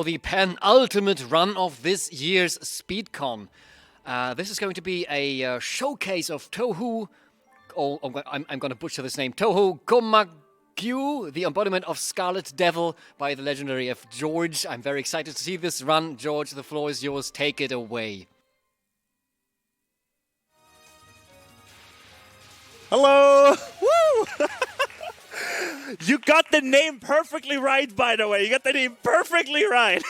The penultimate run of this year's SpeedCon. This is going to be a showcase of Touhou. I'm going to butcher this name. Touhou Koumakyou, the embodiment of Scarlet Devil by the legendary fGeorjje. I'm very excited to see this run. George, the floor is yours. Take it away. Hello! Woo! You got the name perfectly right, by the way. You got the name perfectly right.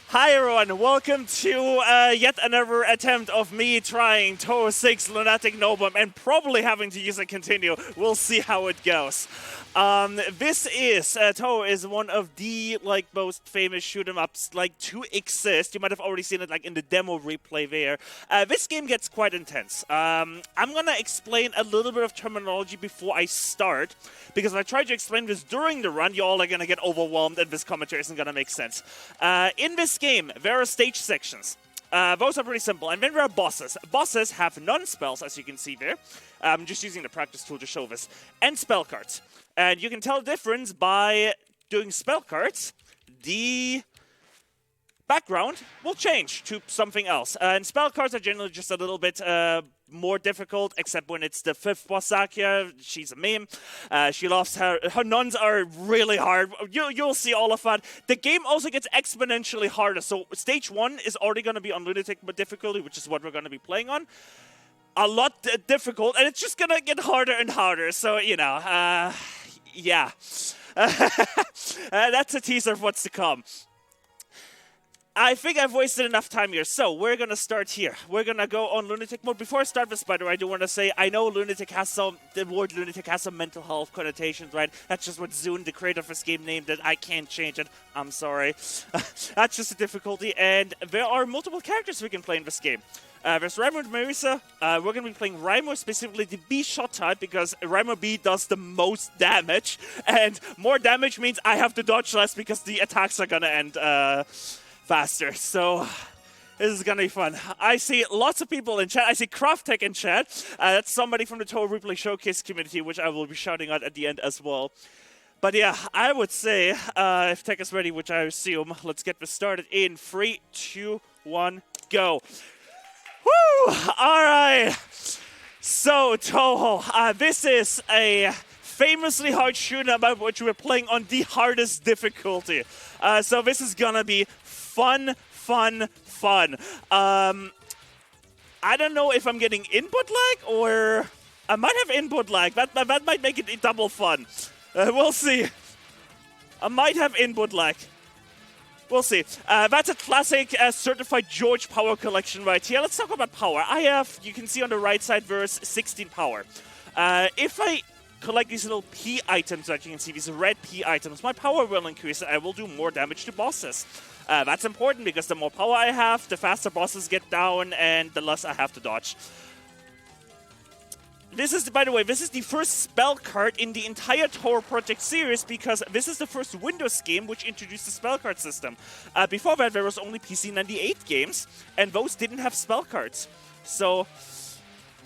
Hi, everyone. Welcome to yet another attempt of me trying Touhou 6 Lunatic Nobum and probably having to use a continue. We'll see how it goes. This is, Touhou is one of the most famous shoot 'em ups to exist. You might have already seen it in the demo replay there. This game gets quite intense. I'm gonna explain a little bit of terminology before I start, because if I try to explain this during the run, you all are gonna get overwhelmed and this commentary isn't gonna make sense. In this game, there are stage sections. Those are pretty simple. And then there are bosses. Bosses have non-spells, as you can see there. I'm just using the practice tool to show this. And spell cards. And you can tell the difference by doing spell cards. The background will change to something else. And spell cards are generally just a little bit more difficult, except when it's the 5th boss, Sakia. She's a meme. She loves her nuns are really hard. You'll see all of that. The game also gets exponentially harder. So stage 1 is already going to be on Lunatic difficulty, which is what we're going to be playing on. A lot difficult, and it's just going to get harder and harder. So, yeah. That's a teaser of what's to come. I think I've wasted enough time here, so we're going to start here. We're going to go on Lunatic mode. Before I start this, by the way, I do want to say, I know the word Lunatic has some mental health connotations, right? That's just what Zune, the creator of this game, named it. I can't change it. I'm sorry. That's just a difficulty, and there are multiple characters we can play in this game. There's Raimo and Marisa. We're going to be playing Raimo, specifically the B shot type, because Raimo B does the most damage, and more damage means I have to dodge less because the attacks are going to end faster. So this is going to be fun. I see lots of people in chat. I see Crafttech in chat. That's somebody from the Touhou Replay Showcase community, which I will be shouting out at the end as well. But yeah, I would say, if tech is ready, which I assume, let's get this started in 3, 2, 1, go. Woo! All right. So, Touhou, this is a famously hard shoot 'em up, which we're playing on the hardest difficulty. So this is gonna be fun. I don't know if I'm getting input lag, or I might have input lag. That might make it double fun. We'll see. I might have input lag. We'll see. That's a classic certified George power collection right here. Let's talk about power. I have, you can see on the right side, verse 16 power. If I collect these little P items that you can see, these red P items, my power will increase and I will do more damage to bosses. That's important because the more power I have, the faster bosses get down and the less I have to dodge. This is, by the way, this is the first spell card in the entire Touhou Project series, because this is the first Windows game which introduced the spell card system. Before that, there was only PC98 games, and those didn't have spell cards. So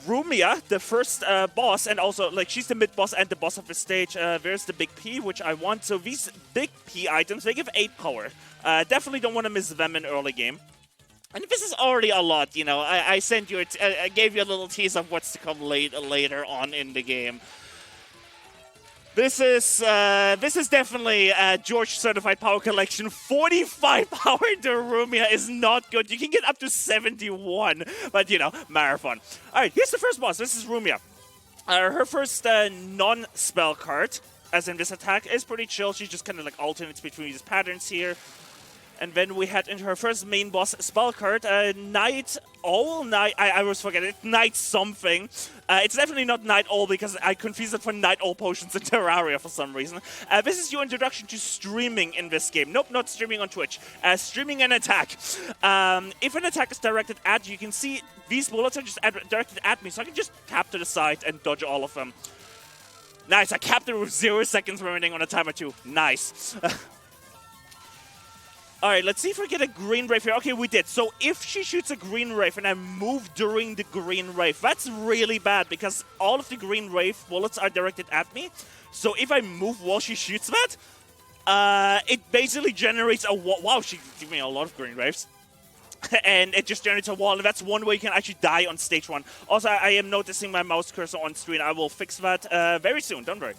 Rumia, the first boss, and also, she's the mid-boss and the boss of the stage. There's the big P, which I want. So these big P items, they give 8 power. Definitely don't want to miss them in early game. And this is already a lot, I sent you, I gave you a little tease of what's to come later on in the game. This is definitely a George certified power collection. 45 power to Rumia is not good. You can get up to 71, but marathon. All right, here's the first boss. This is Rumia. Her first non-spell card, as in this attack, is pretty chill. She just kind of alternates between these patterns here. And then we head into her first main boss spell card, Night Owl. I always forget it. Night something. It's definitely not Night Owl because I confuse it for Night Owl potions in Terraria for some reason. This is your introduction to streaming in this game. Nope, not streaming on Twitch. Streaming an attack. If an attack is directed at you, you can see these bullets are just directed at me, so I can just tap to the side and dodge all of them. Nice, I capped it with 0 seconds remaining on a timer too. Nice. Alright, let's see if we get a green wave here. Okay, we did. So if she shoots a green wave and I move during the green wave, that's really bad because all of the green wave bullets are directed at me. So if I move while she shoots that, it basically generates a wall. Wow, she gave me a lot of green waves. And it just generates a wall, and that's one way you can actually die on stage 1. Also, I am noticing my mouse cursor on screen. I will fix that very soon, don't worry.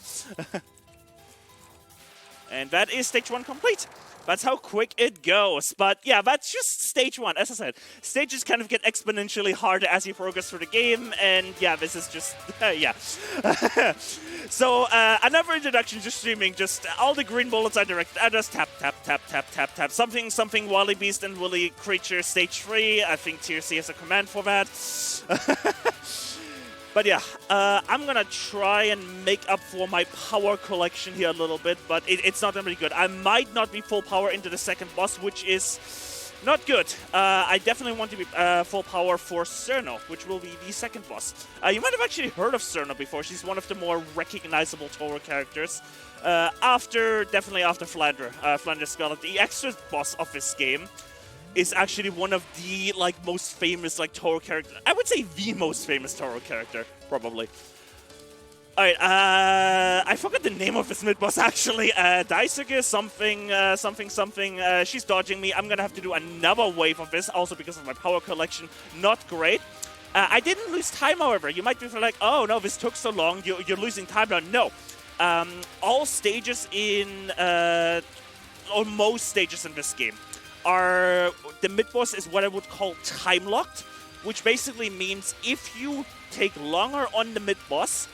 And that is stage 1 complete. That's how quick it goes. But yeah, that's just stage 1. As I said, stages kind of get exponentially harder as you progress through the game. And yeah, this is just, yeah. So another introduction to streaming, just all the green bullets are directed. I just tap, tap, tap, tap, tap, tap. Something, Wily Beast and Woolly Creature stage 3. I think Tier C has a command for that. But yeah, I'm gonna try and make up for my power collection here a little bit, but it's not gonna be good. I might not be full power into the second boss, which is not good. I definitely want to be full power for Cerno, which will be the second boss. You might have actually heard of Cerno before. She's one of the more recognizable Touhou characters. Definitely after Flandre Scarlet, the extra boss of this game is actually one of the most famous Touhou characters. I would say the most famous Touhou character, probably. Alright, I forgot the name of this mid-boss actually. Daisuke something. She's dodging me. I'm gonna have to do another wave of this, also because of my power collection. Not great. I didn't lose time, however. You might be like, oh no, this took so long, you're losing time now. No. All stages or most stages in this game the mid-boss is what I would call time-locked, which basically means if you take longer on the mid-boss,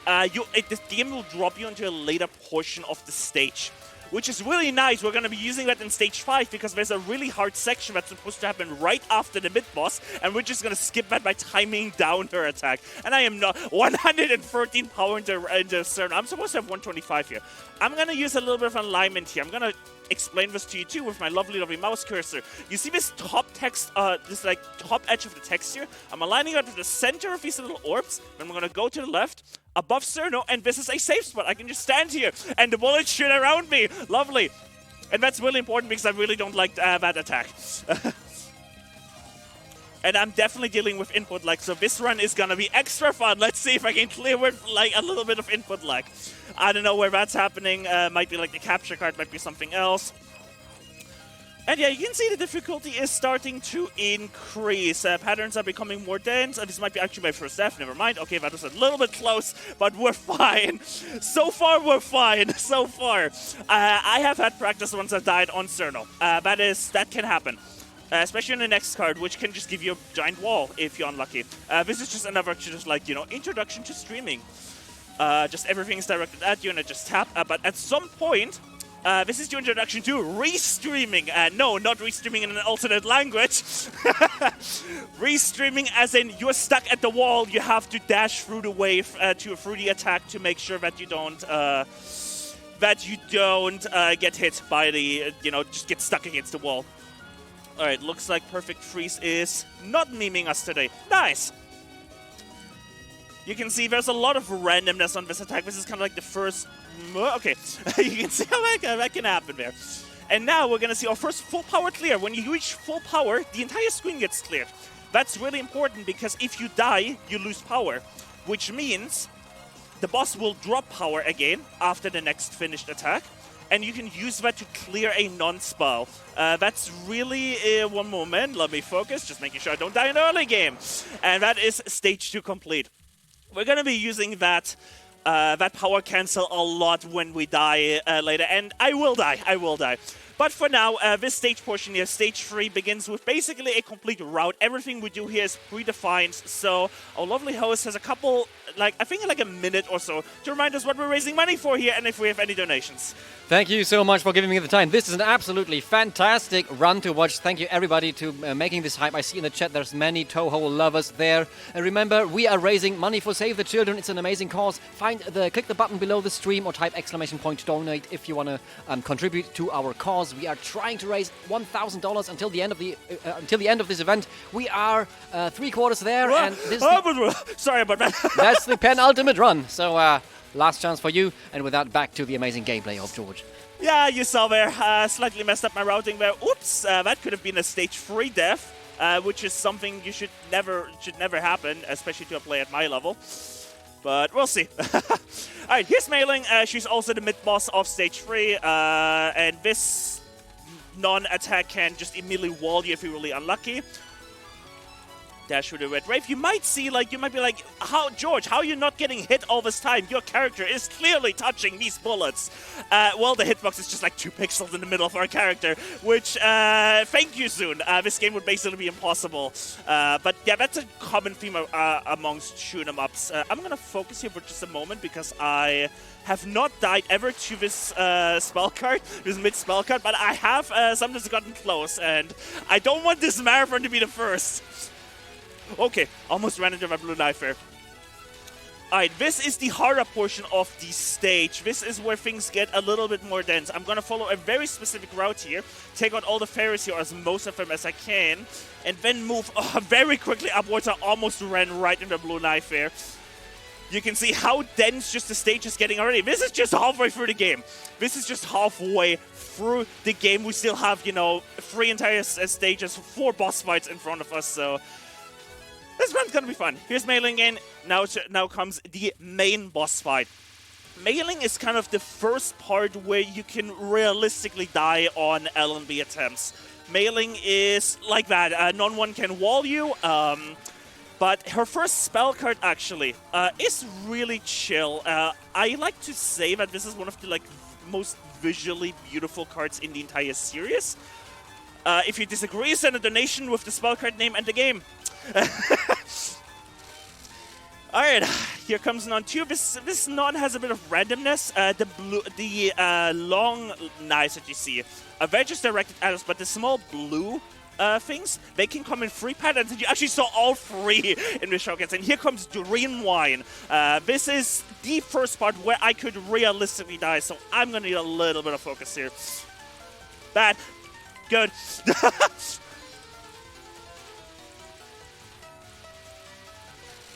the game will drop you into a later portion of the stage, which is really nice. We're going to be using that in stage 5 because there's a really hard section that's supposed to happen right after the mid-boss, and we're just going to skip that by timing down her attack. And I am not 113 power into Cerno. I'm supposed to have 125 here. I'm going to use a little bit of alignment here. I'm going to explain this to you too with my lovely mouse cursor. You see this top text, this top edge of the text here? I'm aligning it to the center of these little orbs. Then we're going to go to the left, above Cerno, and this is a safe spot. I can just stand here, and the bullets shoot around me. Lovely. And that's really important because I really don't like that attack. And I'm definitely dealing with input lag, so this run is gonna be extra fun. Let's see if I can clear with a little bit of input lag. I don't know where that's happening. Might be the capture card, might be something else. And yeah, you can see the difficulty is starting to increase. Patterns are becoming more dense. This might be actually my first death. Never mind. Okay, that was a little bit close, but we're fine. So far, we're fine. So far. I have had practice once I've died on Cerno. That can happen. Especially in the next card, which can just give you a giant wall if you're unlucky. This is just another introduction to streaming. Just everything is directed at you and I just tap. But at some point, this is your introduction to restreaming. No, not restreaming in an alternate language. Restreaming as in you're stuck at the wall. You have to dash through the wave, through the attack to make sure that you don't get hit by the, just get stuck against the wall. Alright, looks like Perfect Freeze is not memeing us today. Nice! You can see there's a lot of randomness on this attack. This is kind of like the first... Okay, you can see how that can happen there. And now we're going to see our first full power clear. When you reach full power, the entire screen gets cleared. That's really important because if you die, you lose power. Which means the boss will drop power again after the next finished attack. And you can use that to clear a non-spell. That's really... one moment, let me focus, just making sure I don't die in the early game. And that is stage 2 complete. We're going to be using that power cancel a lot when we die later. And I will die. But for now, this stage portion here, stage 3, begins with basically a complete route. Everything we do here is predefined. So our lovely host has a couple, I think a minute or so to remind us what we're raising money for here and if we have any donations. Thank you so much for giving me the time. This is an absolutely fantastic run to watch. Thank you everybody to making this hype. I see in the chat there's many Touhou lovers there. And remember, we are raising money for Save the Children. It's an amazing cause. Click the button below the stream or type !donate if you want to contribute to our cause. We are trying to raise $1,000 until the end of this event. We are 3/4 there, and this sorry about that. That's the penultimate run. So last chance for you, and with that, back to the amazing gameplay of George. Yeah, you saw there. Slightly messed up my routing there. Oops, that could have been a stage 3 death, which is something you should never happen, especially to a player at my level. But we'll see. Alright, here's Mei Ling. She's also the mid-boss of stage 3. And this non-attack can just immediately wall you if you're really unlucky. Dash with a red wave. You might see, like, you might be like, George, how are you not getting hit all this time? Your character is clearly touching these bullets. Well, the hitbox is just like 2 pixels in the middle of our character, which, thank you soon. This game would basically be impossible. But yeah, that's a common theme amongst shoot-em-ups. I'm gonna focus here for just a moment because I have not died ever to this spell card, this mid-spell card, but I have sometimes gotten close, and I don't want this marathon to be the first. Okay, almost ran into my blue knife here. Alright, this is the harder portion of the stage. This is where things get a little bit more dense. I'm gonna follow a very specific route here, take out all the fairies here, as most of them as I can, and then move very quickly upwards. I almost ran right into the blue knife here. You can see how dense just the stage is getting already. This is just halfway through the game. This is just halfway through the game. We still have, you know, 3 entire stages, 4 boss fights in front of us, so this run's gonna be fun. Here's Mei Ling again. Now comes the main boss fight. Mei Ling is kind of the first part where you can realistically die on L&B attempts. Mei Ling is like that. Non-one can wall you, but her first spell card actually is really chill. I like to say that this is one of the most visually beautiful cards in the entire series. If you disagree, send a donation with the spell card name and the game. Alright, here comes Non 2. This Non has a bit of randomness. The long knives that you see are very just directed at us, but the small blue things, they can come in 3 patterns, and you actually saw all 3 in the showcase. And here comes Dream Wine. This is the first part where I could realistically die, so I'm gonna need a little bit of focus here. Bad. Good.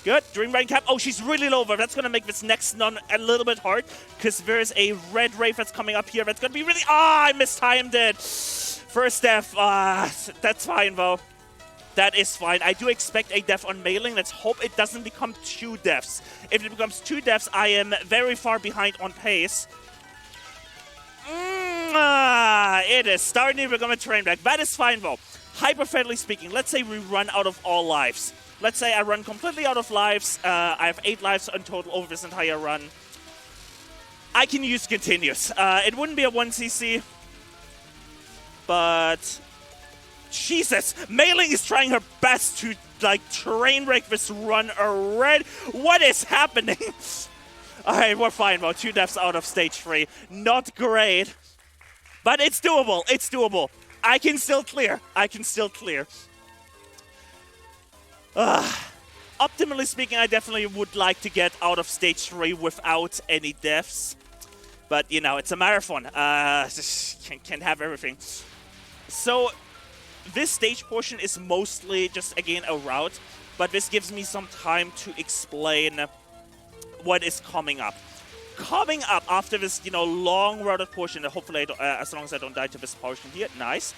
Good. Dream Rain Cap. Oh, she's really low over. That's going to make this next Non a little bit hard because there's a red wave that's coming up here. That's going to be really... I mistimed it. First death. That's fine, though. That is fine. I do expect a death on Mei Ling. Let's hope it doesn't become 2 deaths. If it becomes 2 deaths, I am very far behind on pace. It is starting to become a train wreck. That is fine, though. Hypothetically speaking, let's say we run out of all lives. Let's say I run completely out of lives. I have 8 lives in total over this entire run. I can use continues. It wouldn't be a 1cc, but Jesus, Mei Ling is trying her best to train wreck this run already. What is happening? All right, we're fine. Well, 2 deaths out of stage 3. Not great, but it's doable. It's doable. I can still clear. I can still clear. Optimally speaking, I definitely would like to get out of stage 3 without any deaths. But, you know, it's a marathon. Just can't have everything. So, this stage portion is mostly just, again, a route. But this gives me some time to explain what is coming up. Coming up after this, you know, long routed portion, hopefully, as long as I don't die to this portion here, nice,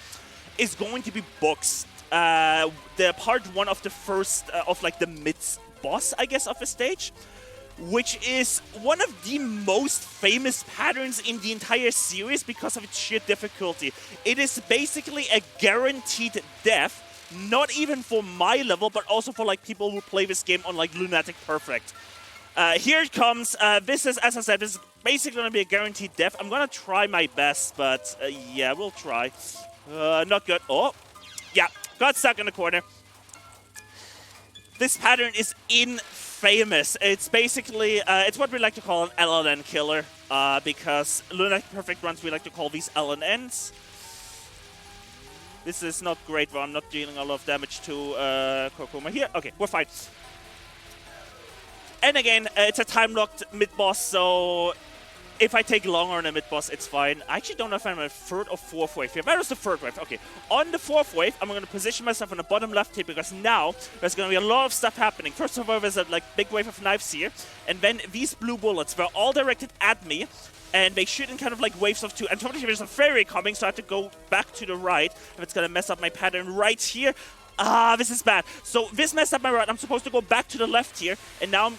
is going to be books. The part 1 of the first, of the mid-boss, I guess, of the stage, which is one of the most famous patterns in the entire series because of its sheer difficulty. It is basically a guaranteed death, not even for my level, but also for people who play this game on Lunatic Perfect. Here it comes. This is, as I said, this is basically going to be a guaranteed death. I'm going to try my best, but yeah, we'll try. Not good. Oh, yeah. Got stuck in the corner. This pattern is infamous. It's basically, it's what we like to call an LNN killer, because Lunatic Perfect runs, we like to call these LNNs. This is not great, but I'm not dealing a lot of damage to Koumakyou here. Okay, we're fine. And again, it's a time-locked mid-boss, so if I take longer on a mid-boss, it's fine. I actually don't know if I'm a 3rd or 4th wave here. That was the 3rd wave. Okay, on the 4th wave, I'm going to position myself on the bottom left here because now there's going to be a lot of stuff happening. First of all, there's a big wave of knives here, and then these blue bullets were all directed at me, and they shoot in kind of waves of 2. And totally there's a fairy coming, so I have to go back to the right, if it's going to mess up my pattern right here. This is bad. So this messed up my route. I'm supposed to go back to the left here, and now I'm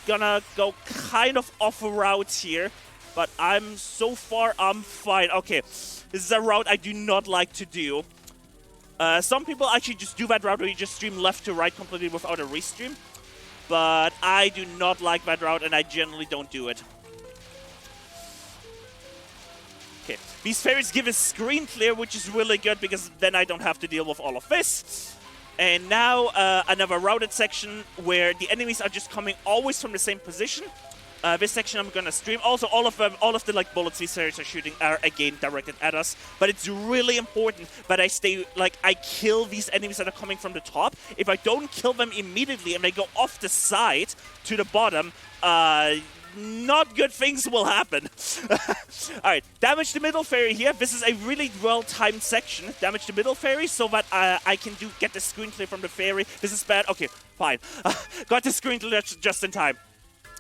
gonna go kind of off a route here, but so far I'm fine. Okay, this is a route I do not like to do. Some people actually just do that route where you just stream left to right completely without a restream, but I do not like that route and I generally don't do it. Okay, these fairies give a screen clear, which is really good because then I don't have to deal with all of this. And now another routed section where the enemies are just coming always from the same position. This section I'm gonna stream. Also, all of the like bullets these fairies are shooting are again directed at us. But it's really important that I kill these enemies that are coming from the top. If I don't kill them immediately and they go off the side to the bottom, not good things will happen. Alright, damage the middle fairy here. This is a really well-timed section. Damage the middle fairy so that I can get the screen clear from the fairy. This is bad. Okay, fine. Got the screen clear just in time.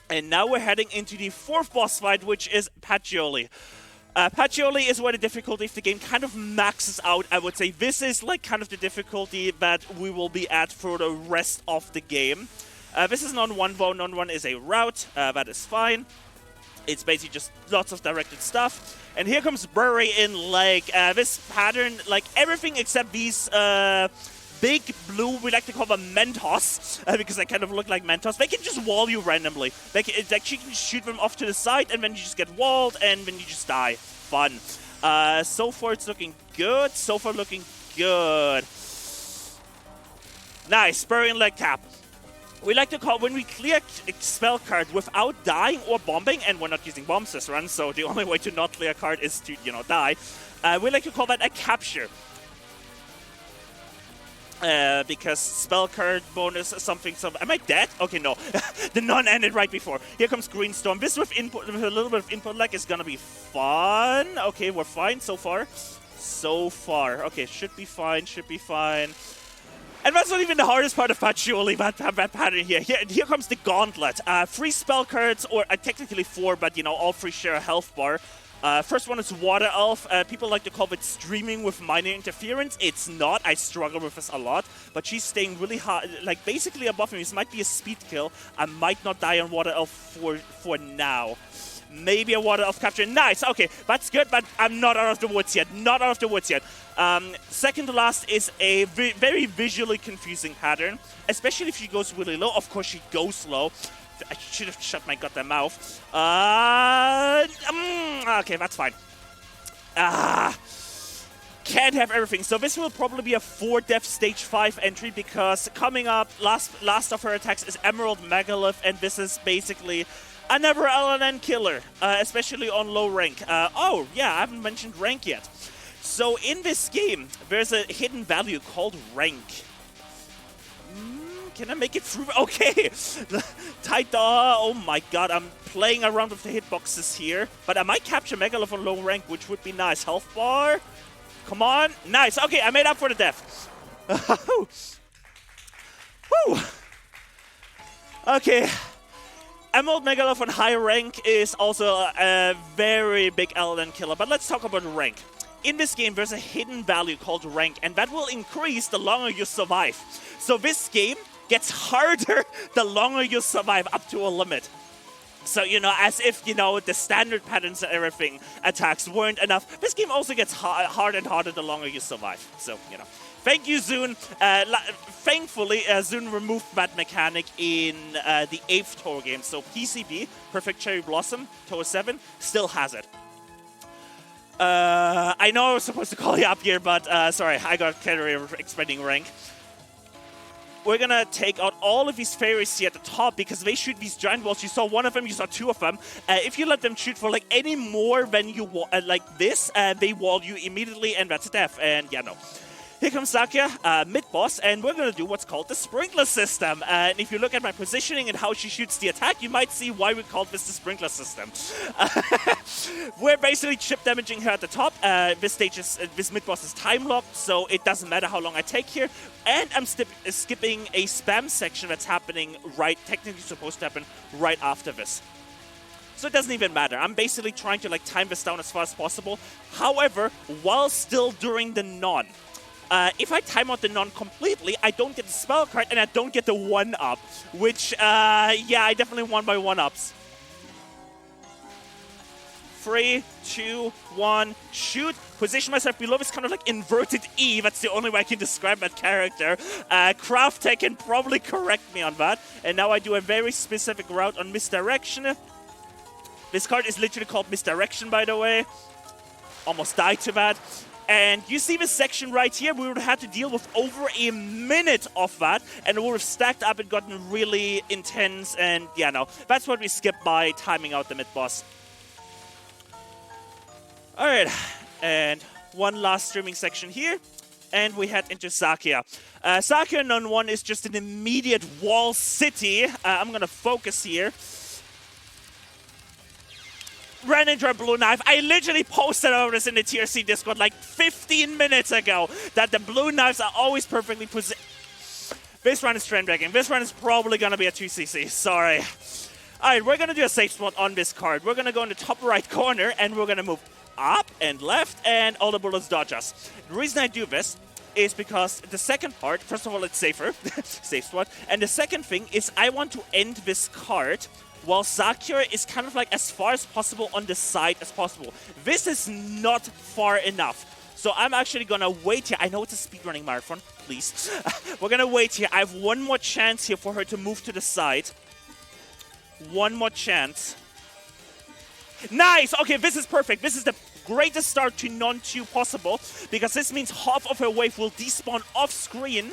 And now we're heading into the fourth boss fight, which is fGeorjje. fGeorjje is where the difficulty of the game kind of maxes out, I would say. This is like kind of the difficulty that we will be at for the rest of the game. This is non-1 though. Non-1 is a route. That is fine. It's basically just lots of directed stuff. And here comes Bury in Lake. This pattern, like everything except these big blue, we like to call them Mentos, because they kind of look like Mentos. They can just wall you randomly. Like you can shoot them off to the side and then you just get walled and then you just die. Fun. So far it's looking good. So far looking good. Nice. Bury in Lake tap. We like to call, when we clear a spell card without dying or bombing, and we're not using bombs this run, so the only way to not clear a card is to, die. We like to call that a capture. Because spell card bonus, something. Am I dead? Okay, no. The non ended right before. Here comes Greenstorm. This with input, with a little bit of input lag is gonna be fun. Okay, we're fine so far. So far. Okay, should be fine, should be fine. And that's not even the hardest part of fGeorjje, that pattern here. Here comes the Gauntlet. 3 spell cards, or technically 4, but all 3 share a health bar. First one is Water Elf. People like to call it streaming with minor interference. It's not. I struggle with this a lot. But she's staying really high, like basically above me. This might be a speed kill. I might not die on Water Elf for now. Maybe a Water Elf capture. Nice. Okay, that's good, but I'm not out of the woods yet. Not out of the woods yet. Second to last is a very visually confusing pattern, especially if she goes really low. Of course, she goes low. I should have shut my goddamn mouth. Okay, that's fine. Can't have everything. So this will probably be a 4-death stage 5 entry because coming up, last of her attacks is Emerald Megalith, and this is basically another LNN killer, especially on low rank. Oh, yeah, I haven't mentioned rank yet. So in this game, there's a hidden value called rank. Can I make it through? Okay. Taita. Oh my god, I'm playing around with the hitboxes here. But I might capture Megalith on low rank, which would be nice. Health bar. Come on. Nice. Okay, I made up for the death. Woo. Okay. Emerald Megalith on high rank is also a very big LN killer. But let's talk about rank. In this game, there's a hidden value called rank, and that will increase the longer you survive. So this game gets harder the longer you survive, up to a limit. So, as if, the standard patterns and everything attacks weren't enough, this game also gets harder and harder the longer you survive. So, Thank you, Zune. Thankfully, Zune removed that mechanic in the 8th Touhou game. So PCB, Perfect Cherry Blossom, Touhou 7, still has it. I know I was supposed to call you up here, but sorry, I got carried away expanding rank. We're gonna take out all of these fairies here at the top because they shoot these giant walls. You saw one of them, you saw 2 of them. If you let them shoot for like any more than you like this, they wall you immediately, and that's death. And yeah, no. Here comes Sakia, mid-boss, and we're going to do what's called the sprinkler system. And if you look at my positioning and how she shoots the attack, you might see why we called this the sprinkler system. We're basically chip damaging her at the top. This mid-boss is time-locked, so it doesn't matter how long I take here. And I'm skipping a spam section that's happening technically supposed to happen right after this. So it doesn't even matter. I'm basically trying to time this down as far as possible. However, while still during the non. If I time out the non completely, I don't get the spell card and I don't get the 1-up, which, yeah, I definitely won by 1-ups. 3, 2, 1, shoot. Position myself below is kind of like inverted E. That's the only way I can describe that character. Craft can probably correct me on that. And now I do a very specific route on misdirection. This card is literally called misdirection, by the way. Almost died to that. And you see this section right here, we would have had to deal with over a minute of that, and it would have stacked up and gotten really intense, and yeah, no. That's what we skipped by timing out the mid-boss. Alright, and one last streaming section here, and we head into Sakia. Sakia Non 1 is just an immediate wall city. I'm gonna focus here. Ran into a blue knife. I literally posted over this in the TRC Discord like 15 minutes ago that the blue knives are always perfectly positioned. This run is trend breaking. This run is probably going to be a 2cc. Sorry. Alright, we're going to do a safe spot on this card. We're going to go in the top right corner and we're going to move up and left and all the bullets dodge us. The reason I do this is because the second part, first of all, it's safer. Safe spot. And the second thing is I want to end this card while Sakia is kind of like as far as possible on the side as possible. This is not far enough. So I'm actually gonna wait here. I know it's a speedrunning marathon, please. We're gonna wait here. I have one more chance here for her to move to the side. One more chance. Nice! Okay, this is perfect. This is the greatest start to non-2 possible, because this means half of her wave will despawn off screen.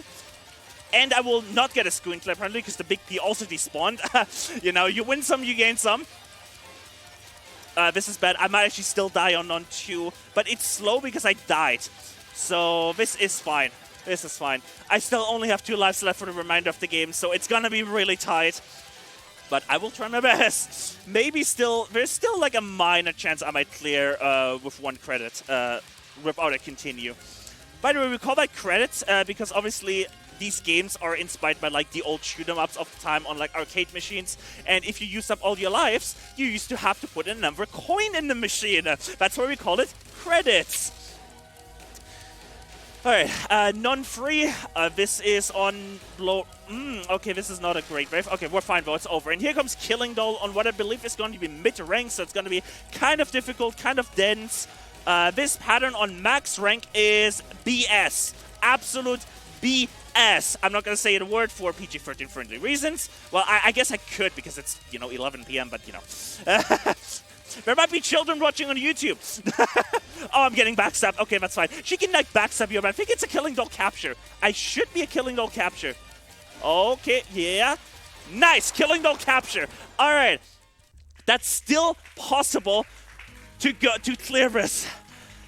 And I will not get a screen clip, apparently, because the big P also despawned. You know, you win some, you gain some. This is bad. I might actually still die on non-2, but it's slow because I died. So this is fine. This is fine. I still only have 2 lives left for the remainder of the game, so it's gonna be really tight. But I will try my best. Maybe still, there's still like a minor chance I might clear with 1 credit without a continue. By the way, we call that credits because obviously these games are inspired by like the old shoot 'em ups of the time on like arcade machines, and if you use up all your lives, you used to have to put another coin in the machine. That's why we call it credits. Alright, non-free. This is on blow. Okay, this is not a great wave. Okay, we're fine though, it's over. And here comes Killing Doll on what I believe is going to be mid-rank, so it's going to be kind of difficult, kind of dense. This pattern on max rank is BS. Absolute BS. I'm not going to say a word for PG-13 friendly reasons. Well, I guess I could because it's, you know, 11 p.m., but, you know. There might be children watching on YouTube. Oh, I'm getting backstabbed. Okay, that's fine. She can, like, backstab you, but I think it's a Killing Doll capture. I should be a Killing Doll capture. Okay, yeah. Nice, Killing Doll capture. All right. That's still possible to clear this.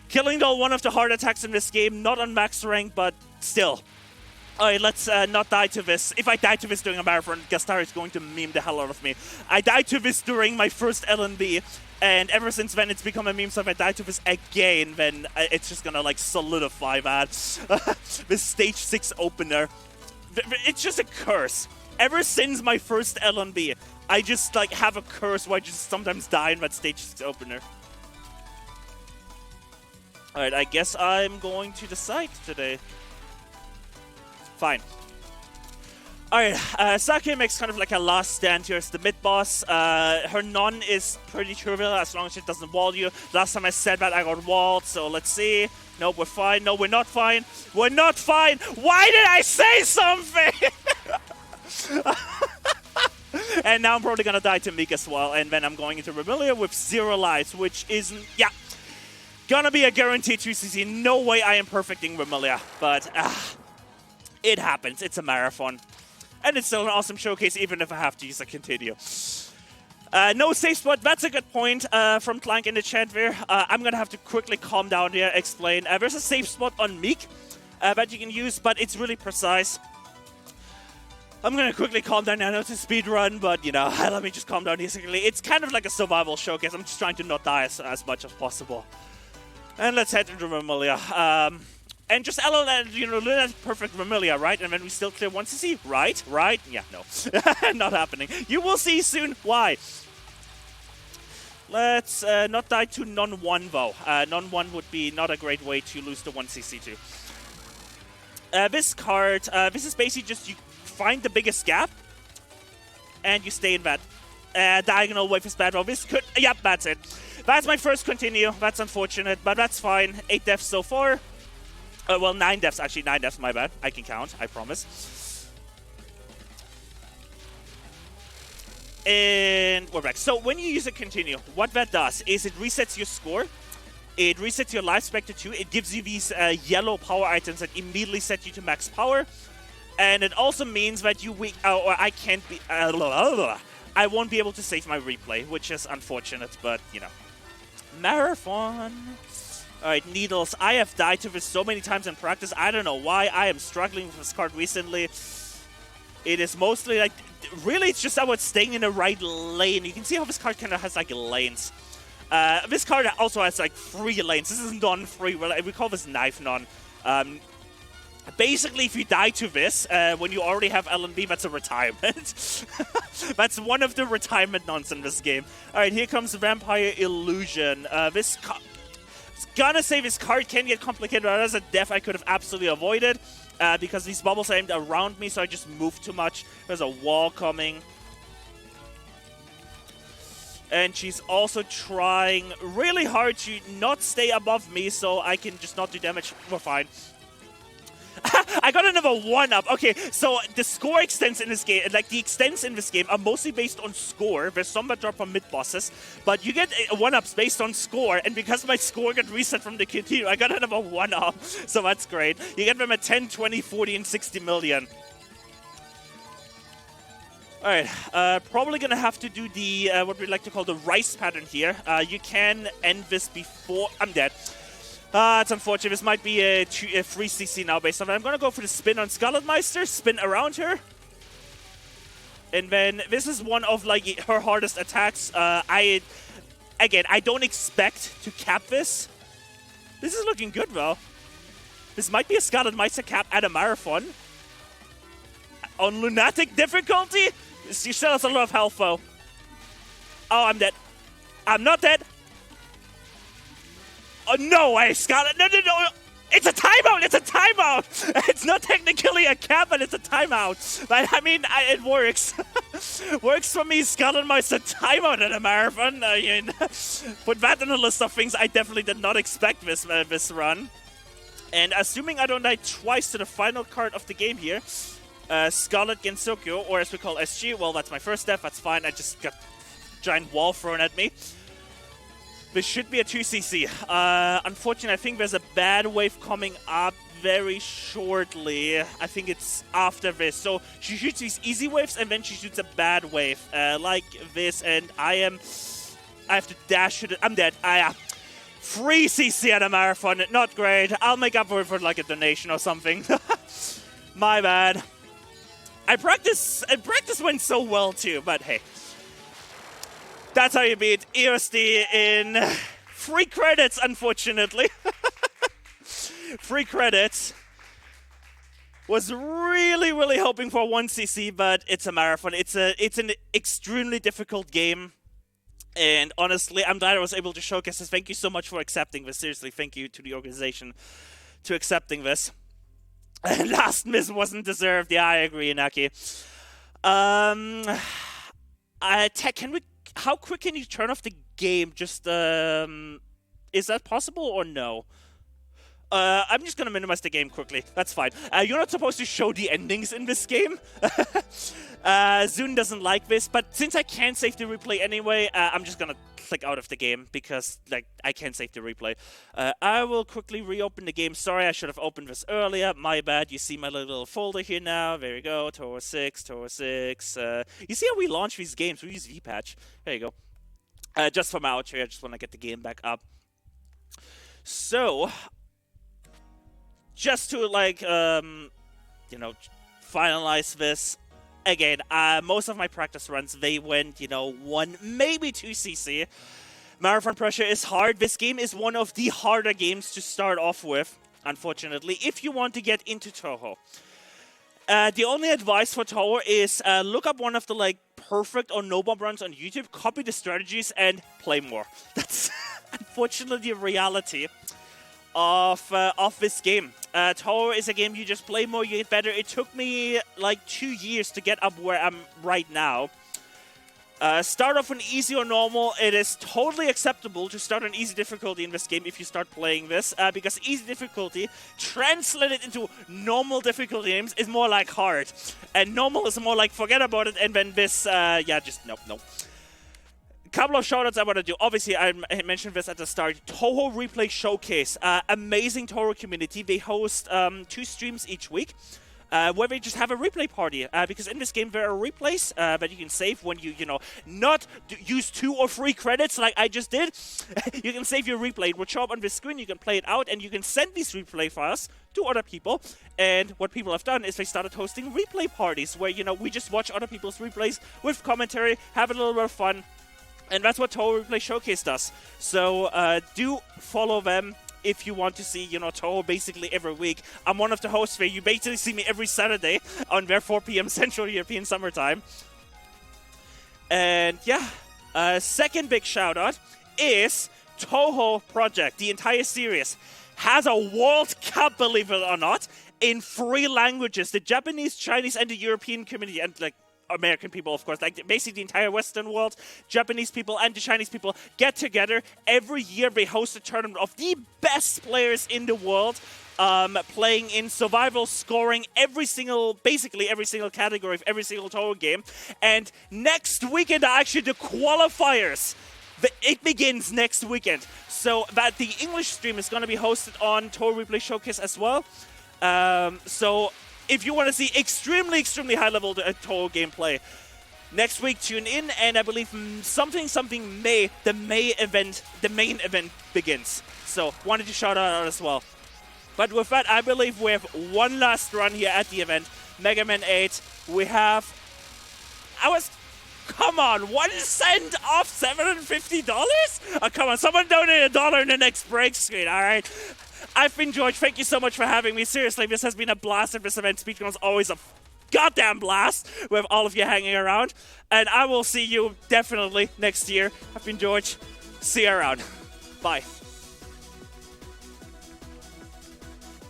Killing Doll, one of the hard attacks in this game. Not on max rank, but still. Alright, let's not die to this. If I die to this during a marathon, Gastar is going to meme the hell out of me. I died to this during my first LNB, and ever since then it's become a meme, so if I die to this again, then it's just gonna like solidify that. This stage 6 opener. It's just a curse. Ever since my first LNB, I just like have a curse where I just sometimes die in that stage 6 opener. Alright, I guess I'm going to the side today. Fine. Alright, Sakia makes kind of like a last stand here as the mid-boss. Her non is pretty trivial as long as it doesn't wall you. Last time I said that, I got walled, so let's see. Nope, we're fine. No, we're not fine. We're not fine! Why did I say something?! And now I'm probably gonna die to Meek as well, and then I'm going into Vermilion with 0 lives, which isn't... Yeah. Gonna be a guaranteed 2cc. No way I am perfecting Vermilion, but... it happens. It's a marathon. And it's still an awesome showcase, even if I have to use a continue. No safe spot. That's a good point from Clank in the chat there. I'm going to have to quickly calm down here, explain. There's a safe spot on Meek that you can use, but it's really precise. I'm going to quickly calm down. I know it's a speed run, but, you know, let me just calm down here quickly. It's kind of like a survival showcase. I'm just trying to not die as much as possible. And let's head into Vermilion. And just LL, you know, Lunatic perfect Vermilion, right? And then we still clear 1cc, right? Right? Yeah, no. Not happening. You will see soon why. Let's not die to non-1, though. Non-1 would be not a great way to lose the 1cc to. this card, this is basically just you find the biggest gap, and you stay in that. Diagonal wave is bad. Well, this could... Yep, that's it. That's my first continue. That's unfortunate, but that's fine. 8 deaths so far. Well, 9 deaths. Actually, 9 deaths, my bad. I can count, I promise. And we're back. So when you use a continue, what that does is it resets your score. It resets your life spectre too. It gives you these yellow power items that immediately set you to max power. And it also means that you... or I can't be... I won't be able to save my replay, which is unfortunate, but, you know. Marathon. Alright, Needles. I have died to this so many times in practice. I don't know why. I am struggling with this card recently. It is mostly like... Really, it's just about staying in the right lane. You can see how this card kind of has, like, lanes. This card also has, like, 3 lanes. This is non-free. We call this knife non. Basically, if you die to this, when you already have LNB, that's a retirement. That's one of the retirement nons in this game. Alright, here comes Vampire Illusion. This gonna say this card can get complicated, but that's a death I could have absolutely avoided. Because these bubbles are aimed around me, so I just moved too much. There's a wall coming. And she's also trying really hard to not stay above me, so I can just not do damage. We're fine. I got another 1-up. Okay, so the score extents in this game, like the extents in this game are mostly based on score. There's some that drop from mid-bosses, but you get 1-ups based on score, and because my score got reset from the continue, I got another 1-up, so that's great. You get them at 10, 20, 40, and 60 million. Alright, probably gonna have to do the, what we like to call the rice pattern here. You can end this before... I'm dead. It's unfortunate. This might be a 3cc now based on that. I'm going to go for the spin on Scarlet Meister, spin around her. And then this is one of like her hardest attacks. Again, I don't expect to cap this. This is looking good though. This might be a Scarlet Meister cap at a marathon. On Lunatic difficulty? She still has a lot of health though. Oh, I'm dead. I'm not dead. Oh, no way, Scarlet. No. It's a timeout. It's a timeout. It's not technically a cap, but it's a timeout. But, I mean, it works. Works for me. Scarlet Meister timeout at a marathon. I mean, put that in the list of things I definitely did not expect this run. And assuming I don't die twice to the final card of the game here, Scarlet Gensokyo, or as we call SG, well, that's my first death. That's fine. I just got a giant wall thrown at me. This should be a 2cc. Unfortunately, I think there's a bad wave coming up very shortly. I think it's after this. So she shoots these easy waves, and then she shoots a bad wave like this. And I have to dash to I'm dead. 3cc at a marathon. Not great. I'll make up for it for like a donation or something. My bad. Practice went so well too, but hey. That's how you beat EOSD in free credits, unfortunately. Free credits. Was really, really hoping for 1cc, but it's a marathon. It's an extremely difficult game. And honestly, I'm glad I was able to showcase this. Thank you so much for accepting this. Seriously, thank you to the organization to accepting this. Last miss wasn't deserved. Yeah, I agree, Inaki. Can we... How quick can you turn off the game? Just, is that possible or no? I'm just gonna minimize the game quickly. That's fine. You're not supposed to show the endings in this game. Zune doesn't like this, but since I can't save the replay anyway, I'm just gonna click out of the game because, like, I can't save the replay. I will quickly reopen the game. Sorry, I should have opened this earlier. My bad. You see my little folder here now. There we go. Touhou 6, Touhou 6. You see how we launch these games? We use vPatch. There you go. Just for my outro, I just want to get the game back up. So... just to, like, you know, finalize this, again, most of my practice runs, they went, you know, 1, maybe 2cc. Marathon pressure is hard. This game is one of the harder games to start off with, unfortunately, if you want to get into Touhou. The only advice for Touhou is look up one of the, like, perfect or no-bomb runs on YouTube, copy the strategies, and play more. That's unfortunately the reality. of this game. Touhou is a game you just play more, you get better. It took me like 2 years to get up where I'm right now. Start off on easy or normal. It is totally acceptable to start on easy difficulty in this game if you start playing this, because easy difficulty translated into normal difficulty games is more like hard, and normal is more like forget about it, and then this, yeah, just nope. Couple of shoutouts I want to do. Obviously, I mentioned this at the start. Touhou Replay Showcase. Amazing Touhou community. They host 2 streams each week. Where they just have a replay party, because in this game there are replays that you can save when you not use 2 or 3 credits like I just did. You can save your replay. It will show up on the screen, you can play it out, and you can send these replay files to other people. And what people have done is they started hosting replay parties where, we just watch other people's replays with commentary, have a little bit of fun, and that's what Touhou Replay Showcase does. So do follow them if you want to see, Touhou basically every week. I'm one of the hosts where you basically see me every Saturday on their 4 p.m. Central European Summertime. And yeah, second big shout out is Touhou Project. The entire series has a World Cup, believe it or not, in 3 languages. The Japanese, Chinese, and the European community, and American people, of course, like basically the entire Western world, Japanese people and the Chinese people get together. Every year they host a tournament of the best players in the world, playing in survival, scoring, basically every single category of every single Touhou game. And next weekend are actually the qualifiers. It begins next weekend. So that the English stream is going to be hosted on Touhou Replay Showcase as well. So if you want to see extremely high-level Touhou gameplay, next week tune in, and I believe something May, the main event begins. So wanted to shout out as well. But with that, I believe we have one last run here at the event, Mega Man 8. We have, come on, 1 cent off $750? Oh, come on, someone donate $1 in the next break screen, all right? I've been George. Thank you so much for having me. Seriously, this has been a blast at this event. SpeedCon is always a goddamn blast with all of you hanging around. And I will see you definitely next year. I've been George. See you around. Bye.